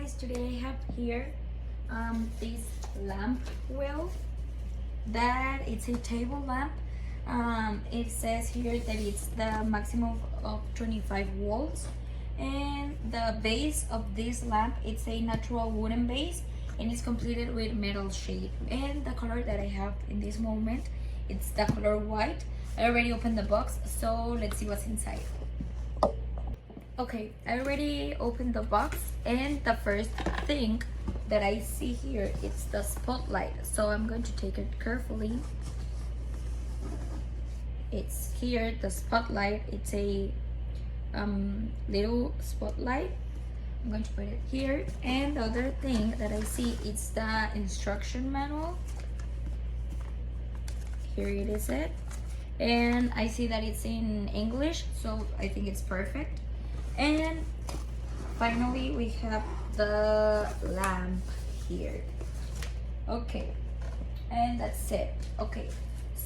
guys, today I have here this Lampwell that it's a table lamp. It says here that it's the maximum of 25 volts, and the base of this lamp, it's a natural wooden base, and it's completed with metal shade. And the color that I have in this moment, it's the color white. I already opened the box, so let's see what's inside. Okay, I already opened the box, and the first thing that I see here is the spotlight. So I'm going to take it carefully. It's here, the spotlight. It's a little spotlight. I'm going to put it here. And the other thing that I see is the instruction manual. Here it is it. And I see that it's in English, so I think it's perfect. And finally we have the lamp here. Okay, and that's it. Okay,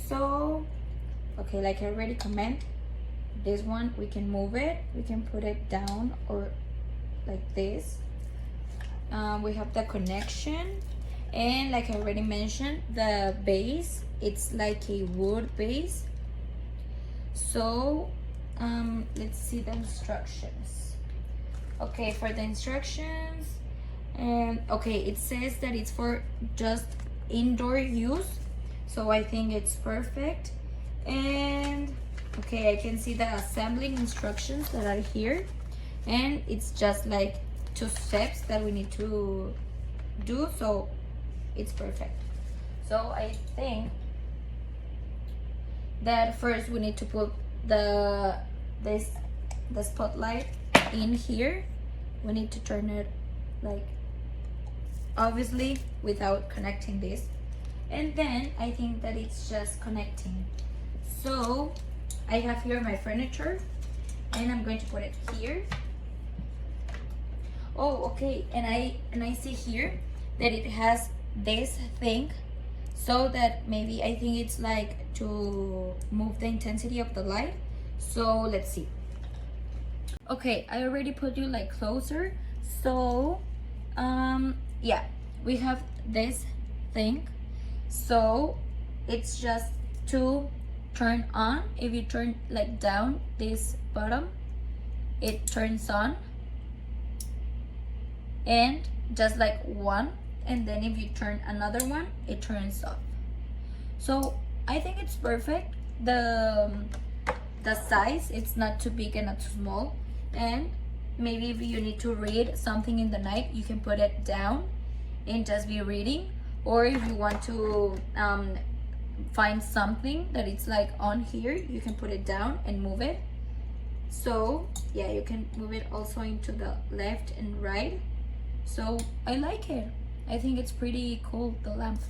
so like I already comment, this one we can move it, we can put it down or like this. We have the connection, and like I already mentioned, the base, it's like a wood base. So let's see the instructions. Okay, for the instructions, okay, it says that it's for just indoor use, so I think it's perfect. And okay, I can see the assembling instructions that are here, and it's just like 2 steps that we need to do, so it's perfect. So I think that first we need to put the spotlight in here. We need to turn it, like, obviously without connecting this, and then I think that it's just connecting. So I have here my furniture, and I'm going to put it here. Oh, okay, and I see here that it has this thing, so that maybe I think it's like to move the intensity of the light. So let's see. Okay, I already put you like closer. So yeah, we have this thing, so it's just to turn on. If you turn like down this bottom, it turns on, and just like one, and then if you turn another one, it turns off. So I think it's perfect. The size, it's not too big and not too small, and maybe if you need to read something in the night, you can put it down and just be reading. Or if you want to find something that it's like on here, you can put it down and move it. So yeah, you can move it also into the left and right. So I like it. I think it's pretty cool, the lamp.